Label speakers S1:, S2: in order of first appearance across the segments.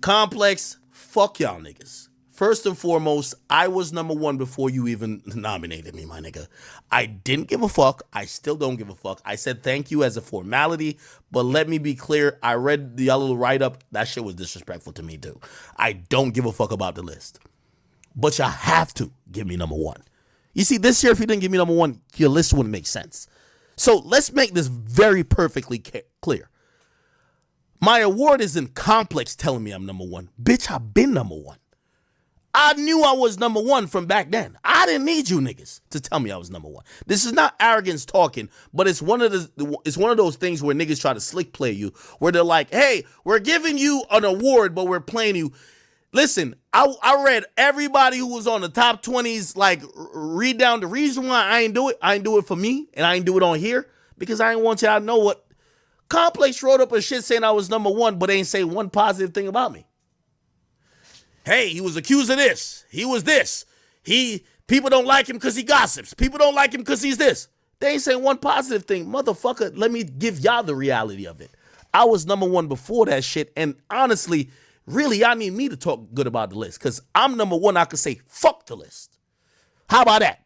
S1: Complex, fuck y'all niggas. First and foremost, I was number one before you even nominated me, my nigga. I didn't give a fuck. I still don't give a fuck. I said thank you as a formality, but let me be clear. I read the little write-up. That shit was disrespectful to me, too. I don't give a fuck about the list. But y'all have to give me number one. You see, this year, if you didn't give me number one, your list wouldn't make sense. So let's make this very perfectly clear. My award isn't Complex telling me I'm number one. Bitch, I've been number one. I knew I was number one from back then. I didn't need you niggas to tell me I was number one. This is not arrogance talking, but it's one of those things where niggas try to slick play you, where they're like, hey, we're giving you an award, but we're playing you. Listen, I read everybody who was on the top 20s, like, read down the reason why I ain't do it. I ain't do it for me, and I ain't do it on here, because I ain't want y'all to know what. Complex wrote up a shit saying I was number one, but ain't say one positive thing about me. Hey, he was accused of this. He was this. People don't like him because he gossips. People don't like him because he's this. They ain't saying one positive thing. Motherfucker, let me give y'all the reality of it. I was number one before that shit, and honestly, really, y'all need me to talk good about the list, because I'm number one. I could say, fuck the list. How about that?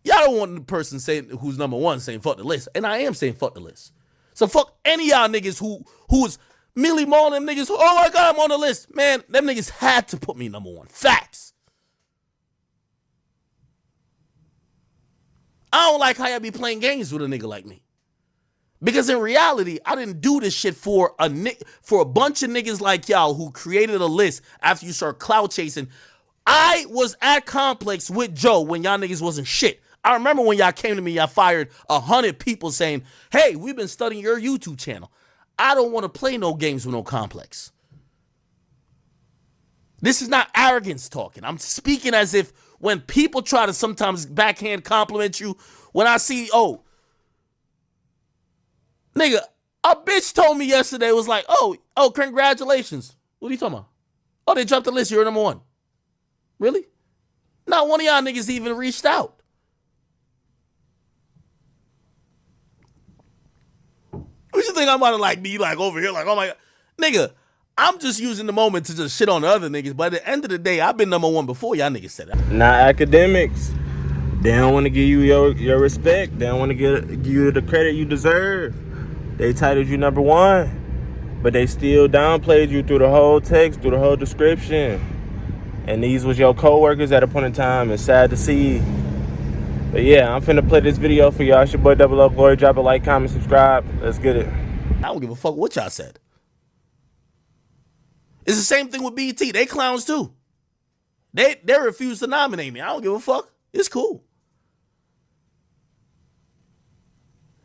S1: Y'all don't want the person saying who's number one saying fuck the list, and I am saying fuck the list. So fuck any of y'all niggas who's Millie Mall, them niggas, oh my God, I'm on the list. Man, them niggas had to put me number one. Facts. I don't like how y'all be playing games with a nigga like me. Because in reality, I didn't do this shit for a bunch of niggas like y'all who created a list after you start clout chasing. I was at Complex with Joe when y'all niggas wasn't shit. I remember when y'all came to me, y'all fired 100 people saying, hey, we've been studying your YouTube channel. I don't want to play no games with no Complex. This is not arrogance talking. I'm speaking as if when people try to sometimes backhand compliment you, when I see, oh, nigga, a bitch told me yesterday, was like, oh, congratulations. What are you talking about? Oh, they dropped the list. You're number one. Really? Not one of y'all niggas even reached out. What you think I'm about to like be like over here like, oh my God. Nigga, I'm just using the moment to just shit on the other niggas. But at the end of the day, I've been number one before y'all niggas said that.
S2: Not academics. They don't want to give you your respect. They don't want to give you the credit you deserve. They titled you number one, but they still downplayed you through the whole text, through the whole description. And these was your co-workers at a point in time. It's sad to see. But yeah, I'm finna play this video for y'all. It's your boy Double Up Glory. Drop a like, comment, subscribe. Let's get it.
S1: I don't give a fuck what y'all said. It's the same thing with BET. They clowns too. They refuse to nominate me. I don't give a fuck. It's cool.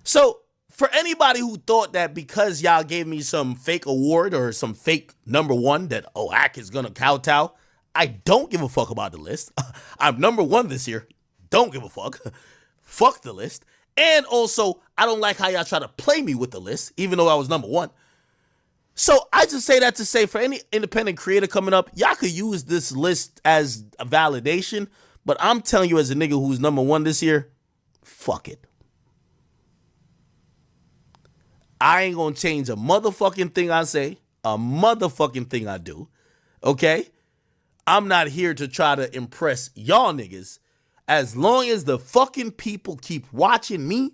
S1: So for anybody who thought that because y'all gave me some fake award or some fake number one that, oh, Ak is gonna kowtow, I don't give a fuck about the list. I'm number one this year. Don't give a fuck. Fuck the list. And also, I don't like how y'all try to play me with the list, even though I was number one. So I just say that to say for any independent creator coming up, y'all could use this list as a validation. But I'm telling you as a nigga who's number one this year, fuck it. I ain't gonna change a motherfucking thing I say, a motherfucking thing I do. Okay? I'm not here to try to impress y'all niggas. As long as the fucking people keep watching me,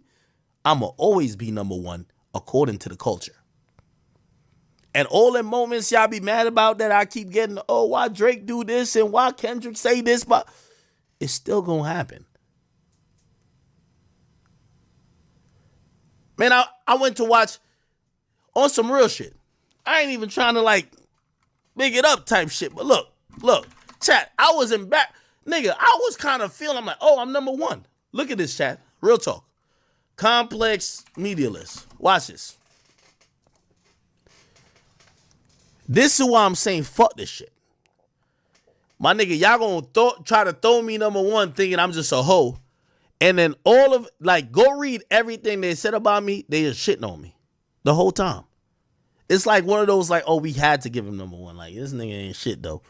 S1: I'ma always be number one according to the culture. And all the moments y'all be mad about that I keep getting, oh, why Drake do this and why Kendrick say this, but it's still gonna happen. Man, I went to watch on some real shit. I ain't even trying to like big it up type shit, but look, chat, I was in back. Nigga, I was kind of feeling, I'm like, oh, I'm number one. Look at this, chat. Real talk. Complex media list. Watch this. This is why I'm saying fuck this shit. My nigga, y'all gonna try to throw me number one thinking I'm just a hoe. And then all of, like, go read everything they said about me. They just shitting on me the whole time. It's like one of those, like, oh, we had to give him number one. Like, this nigga ain't shit, though.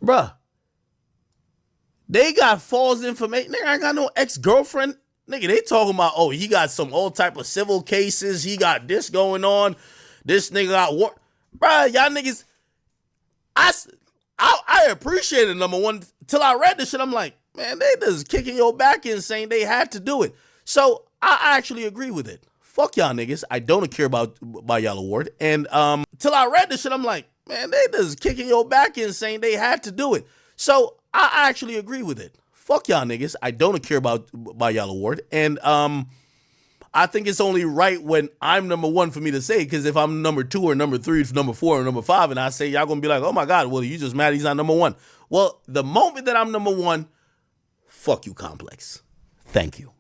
S1: Bruh. They got false information. Nigga, I ain't got no ex-girlfriend. Nigga, they talking about, oh, he got some all type of civil cases. He got this going on. This nigga got war. Bruh, y'all niggas, I appreciate it, number one. Till I read this shit, I'm like, man, they just kicking your back in saying they had to do it. So I actually agree with it. Fuck y'all niggas. I don't care about y'all award. And till I read this shit, I'm like, man, they just kicking your back in saying they had to do it. So I actually agree with it. Fuck y'all niggas. I don't care about y'all award. And I think it's only right when I'm number one for me to say, because if I'm number two or number three, number four or number five, and I say, y'all gonna be like, oh my God, well, you just mad he's not number one. Well, the moment that I'm number one, fuck you, Complex. Thank you.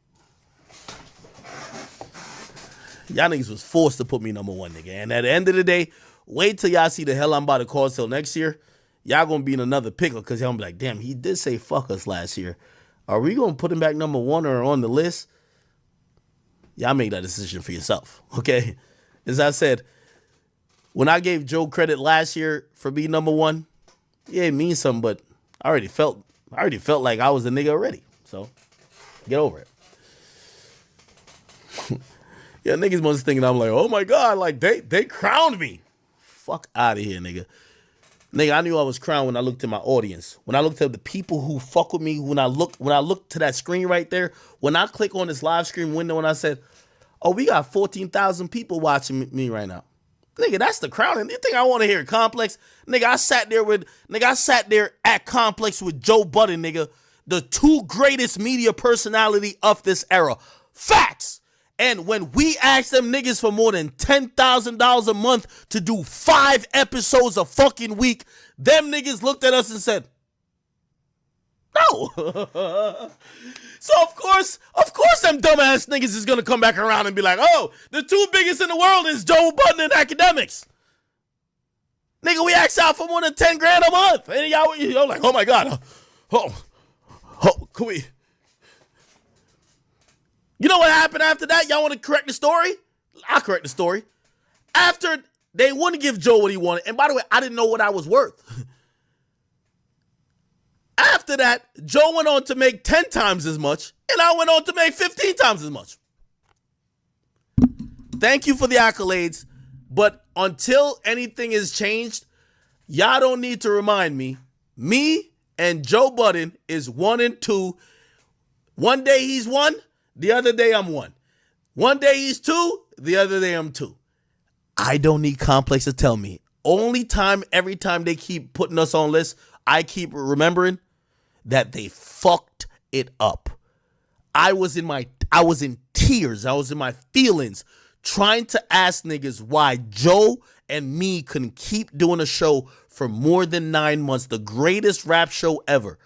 S1: Y'all niggas was forced to put me number one, nigga. And at the end of the day, wait till y'all see the hell I'm about to cause till next year. Y'all gonna be in another pickle, because y'all gonna be like, damn, he did say fuck us last year. Are we gonna put him back number one or on the list? Y'all make that decision for yourself, okay? As I said, when I gave Joe credit last year for being number one, yeah, it means something, but I already felt like I was the nigga already. So get over it. Yeah, niggas must thinking I'm like, oh my God, like they crowned me. Fuck out of here, nigga. Nigga, I knew I was crowned when I looked at my audience. When I looked at the people who fuck with me, when I looked to that screen right there, when I click on this live stream window and I said, oh, we got 14,000 people watching me right now. Nigga, that's the crowning. You think I want to hear Complex? Nigga, I sat there at Complex with Joe Budden, nigga, the two greatest media personality of this era. Facts. And when we asked them niggas for more than $10,000 a month to do 5 episodes a fucking week, them niggas looked at us and said, no. So of course them dumbass niggas is gonna come back around and be like, oh, the two biggest in the world is Joe Budden and Akademiks. Nigga, we asked out for more than 10 grand a month. And y'all like, oh my God. Can we? You know what happened after that? Y'all want to correct the story? I'll correct the story. After they wouldn't give Joe what he wanted, and by the way, I didn't know what I was worth. After that, Joe went on to make 10 times as much, and I went on to make 15 times as much. Thank you for the accolades, but until anything is changed, y'all don't need to remind me. Me and Joe Budden is 1 and 2. One day he's 1, the other day I'm 1. One day he's 2, the other day I'm 2. I don't need Complex to tell me. Every time they keep putting us on lists, I keep remembering that they fucked it up. I was in tears. I was in my feelings trying to ask niggas why Joe and me couldn't keep doing a show for more than 9 months, the greatest rap show ever.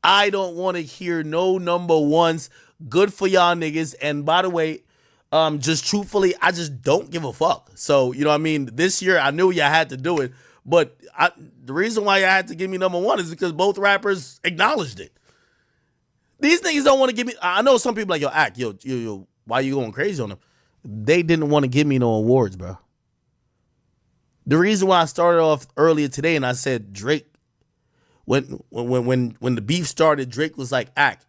S1: I don't want to hear no number ones. Good for y'all niggas. And by the way, just truthfully, I just don't give a fuck. So, you know what I mean? This year, I knew y'all had to do it. But the reason why y'all had to give me number one is because both rappers acknowledged it. These niggas don't want to give me... I know some people like, yo, Act, yo, why you going crazy on them? They didn't want to give me no awards, bro. The reason why I started off earlier today and I said Drake, when the beef started, Drake was like, Act,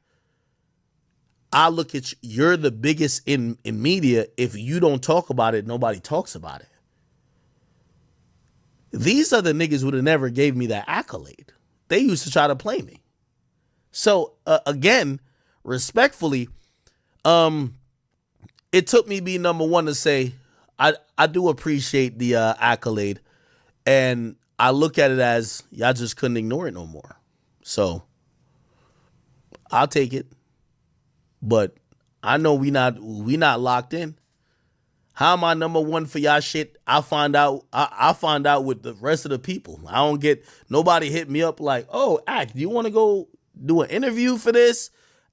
S1: I look at you, you're the biggest in media. If you don't talk about it, nobody talks about it. These are the niggas who would have never gave me that accolade. They used to try to play me. So again, respectfully, it took me being number one to say, I do appreciate the accolade. And I look at it as y'all just couldn't ignore it no more. So I'll take it. But I know we not locked in. How am I number one for y'all shit? I find out with the rest of the people. I don't get nobody hit me up like, oh, Act, do you want to go do an interview for this?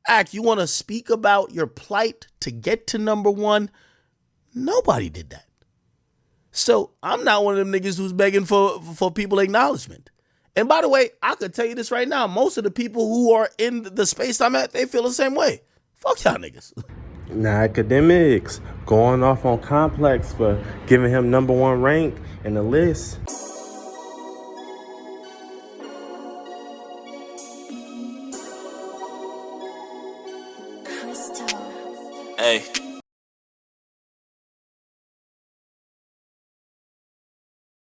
S1: Act, you want to speak about your plight to get to number one? Nobody did that. So I'm not one of them niggas who's begging for people acknowledgement. And by the way, I could tell you this right now. Most of the people who are in the space I'm at, they feel the same way. Fuck y'all niggas.
S2: Now, Akademiks going off on Complex for giving him number one rank in the list. Hey,